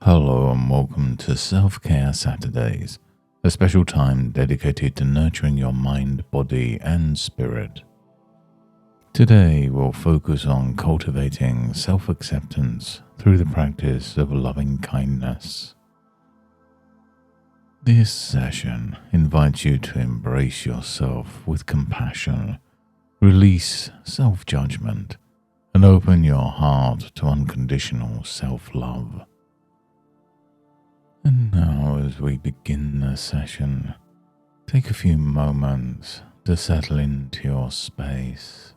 Hello and welcome to Self-Care Saturdays, a special time dedicated to nurturing your mind, body and spirit. Today we'll focus on cultivating self-acceptance through the practice of loving kindness. This session invites you to embrace yourself with compassion, release self-judgment, and open your heart to unconditional self-love. And now, as we begin the session, take a few moments to settle into your space.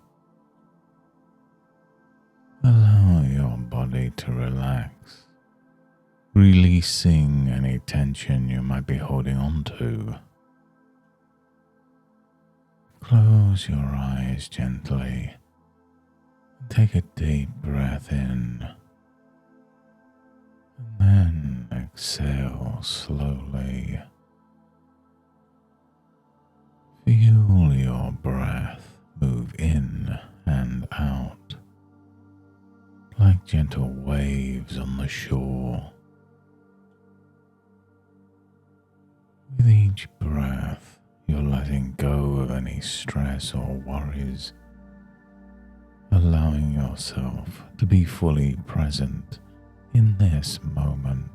Allow your body to relax, releasing any tension you might be holding on to. Close your eyes gently and take a deep breath in. And then exhale slowly. Feel your breath move in and out, like gentle waves on the shore. With each breath, you're letting go of any stress or worries, allowing yourself to be fully present in this moment.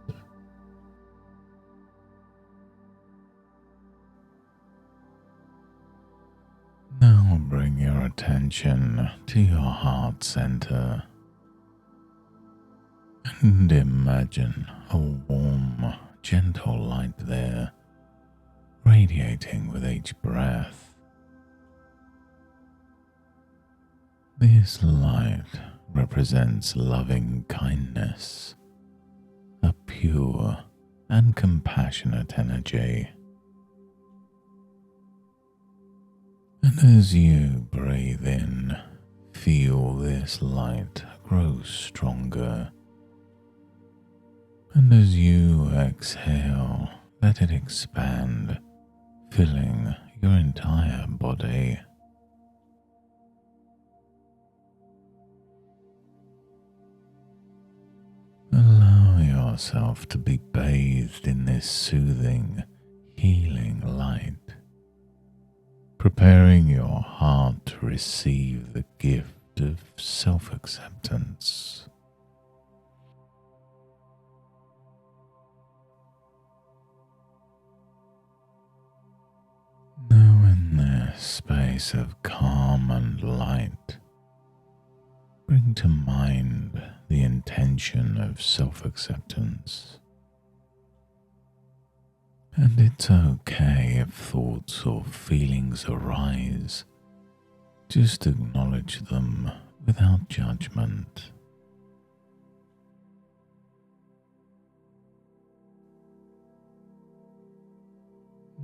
Now bring your attention to your heart center and imagine a warm, gentle light there, radiating with each breath. This light represents loving kindness, a pure and compassionate energy. And as you breathe in, feel this light grow stronger. And as you exhale, let it expand, filling your entire body. Allow yourself to be bathed in this soothing, healing light, preparing your heart to receive the gift of self-acceptance. Now in this space of calm and light, bring to mind the intention of self-acceptance. And it's okay if thoughts or feelings arise. Just acknowledge them without judgment.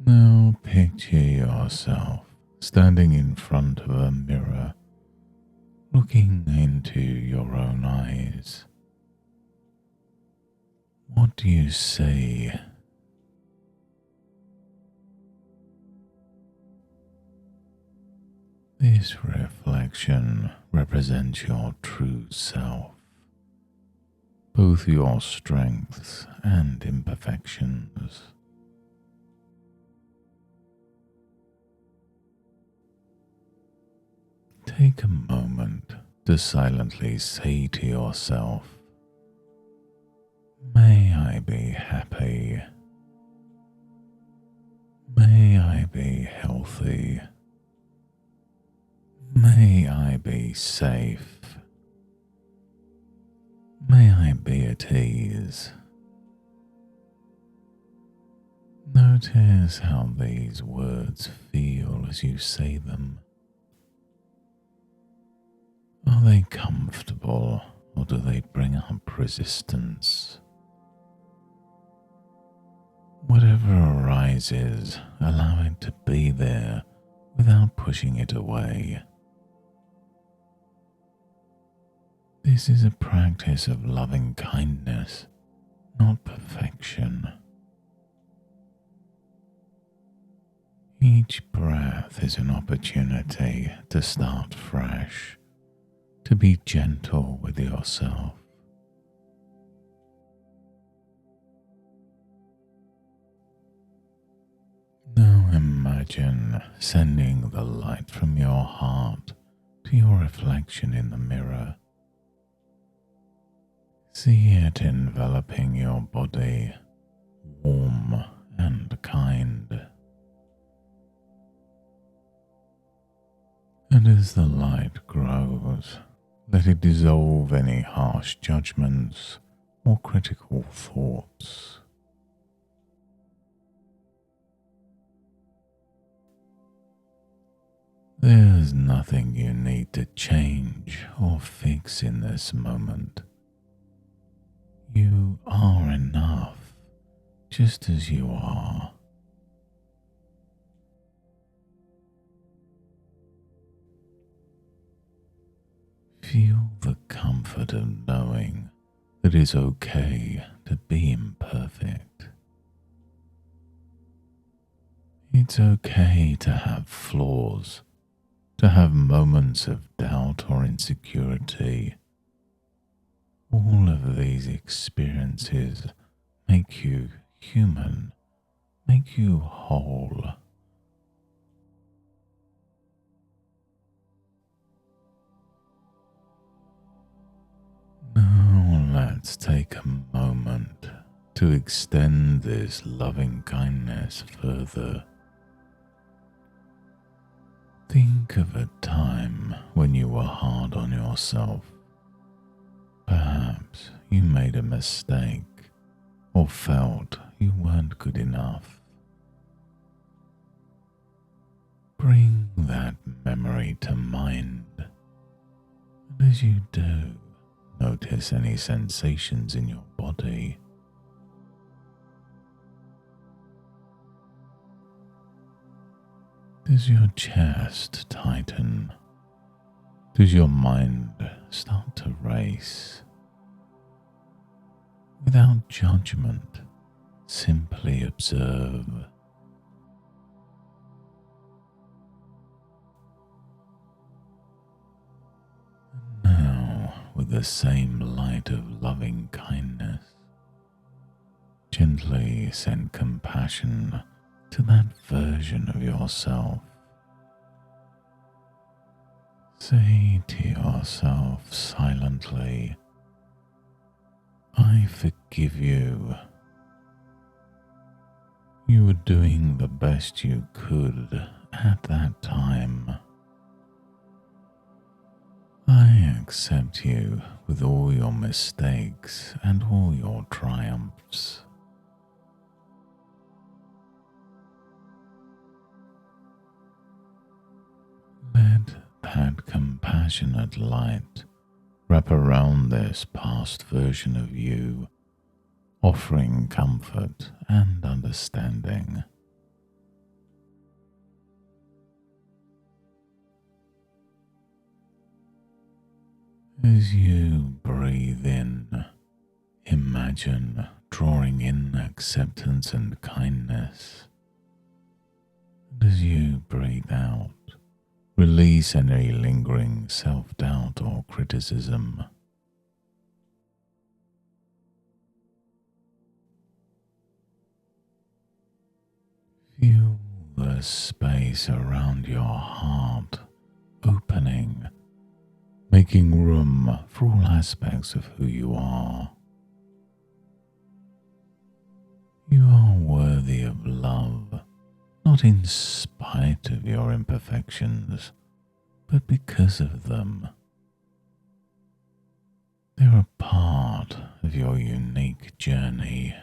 Now picture yourself standing in front of a mirror, looking into your own eyes. What do you see? This reflection represents your true self, both your strengths and imperfections. Take a moment to silently say to yourself, "May I be happy. May I be healthy. May I be safe. May I be at ease." Notice how these words feel as you say them. Are they comfortable, or do they bring up resistance? Whatever arises, allow it to be there without pushing it away. This is a practice of loving kindness, not perfection. Each breath is an opportunity to start fresh, to be gentle with yourself. Now imagine sending the light from your heart to your reflection in the mirror. See it enveloping your body, warm and kind. And as the light grows, let it dissolve any harsh judgments or critical thoughts. There's nothing you need to change or fix in this moment. You are enough, just as you are. Feel the comfort of knowing that it's okay to be imperfect. It's okay to have flaws, to have moments of doubt or insecurity. All of these experiences make you human, make you whole. Now let's take a moment to extend this loving kindness further. Think of a time when you were hard on yourself. Perhaps you made a mistake or felt you weren't good enough. Bring that memory to mind, and as you do, notice any sensations in your body. Does your chest tighten? Does your mind start to race? Without judgment, simply observe. And now, with the same light of loving kindness, gently send compassion to that version of yourself. Say to yourself silently, I forgive you. You were doing the best you could at that time. I accept you with all your mistakes and all your triumphs. Let that compassionate light wrap around this past version of you, offering comfort and understanding. As you breathe in, imagine drawing in acceptance and kindness. And as you breathe out, release any lingering self-doubt or criticism. Feel the space around your heart opening, making room for all aspects of who you are. You are worthy of love, not in spite of your imperfections, but because of them. They're a part of your unique journey.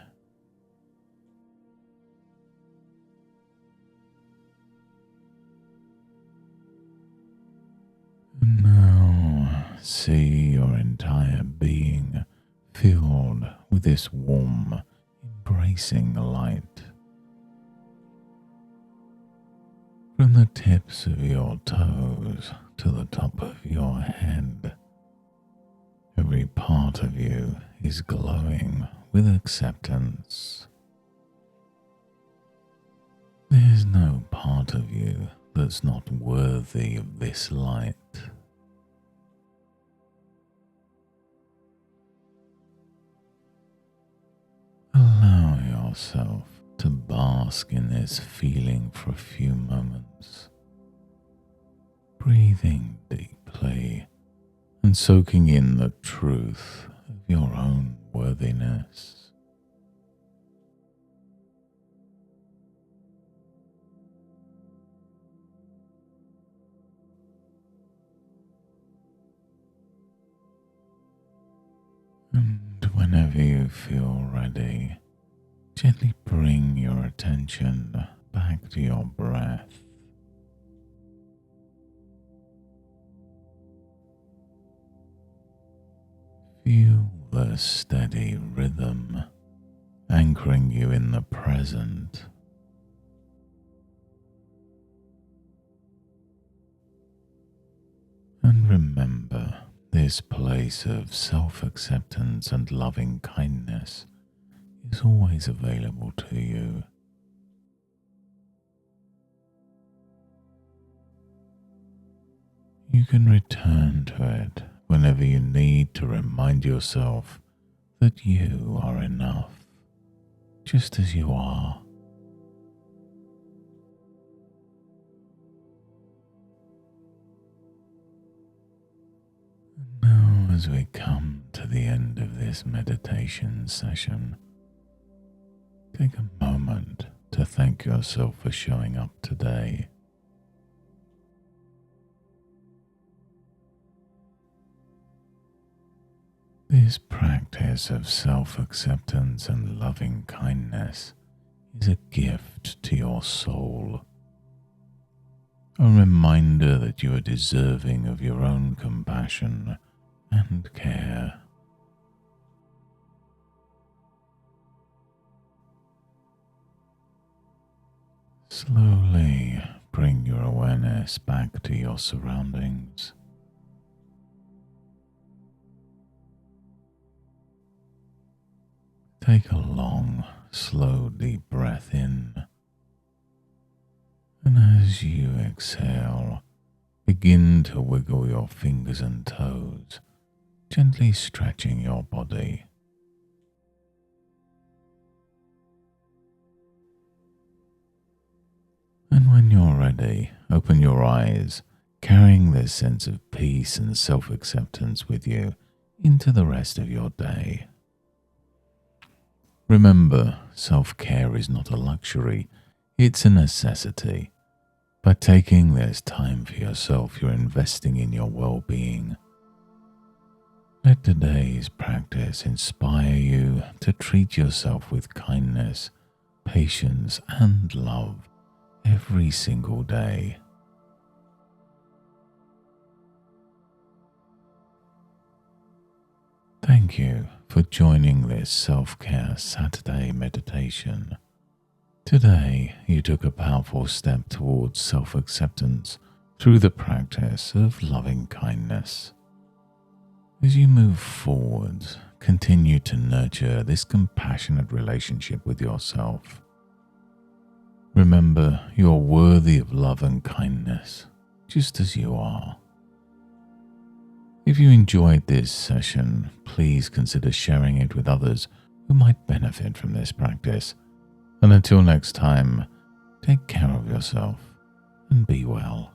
And now see your entire being filled with this warm, embracing light. From the tips of your toes to the top of your head, every part of you is glowing with acceptance. There's no part of you that's not worthy of this light. Allow yourself to bask in this feeling for a few moments, breathing deeply and soaking in the truth of your own worthiness. And whenever you feel ready, gently bring your attention back to your breath. Feel the steady rhythm anchoring you in the present. And remember, this place of self-acceptance and loving kindness is always available to you. You can return to it whenever you need to remind yourself that you are enough, just as you are. Now, as we come to the end of this meditation session, take a moment to thank yourself for showing up today. This practice of self-acceptance and loving kindness is a gift to your soul, a reminder that you are deserving of your own compassion and care. Slowly bring your awareness back to your surroundings. Take a long, slow, deep breath in, and as you exhale, begin to wiggle your fingers and toes, gently stretching your body. And when you're ready, open your eyes, carrying this sense of peace and self-acceptance with you into the rest of your day. Remember, self-care is not a luxury, it's a necessity. By taking this time for yourself, you're investing in your well-being. Let today's practice inspire you to treat yourself with kindness, patience, and love every single day. Thank you for joining this self-care Saturday meditation. Today, you took a powerful step towards self-acceptance through the practice of loving kindness. As you move forward, continue to nurture this compassionate relationship with yourself. Remember, you are worthy of love and kindness, just as you are. If you enjoyed this session, please consider sharing it with others who might benefit from this practice. And until next time, take care of yourself and be well.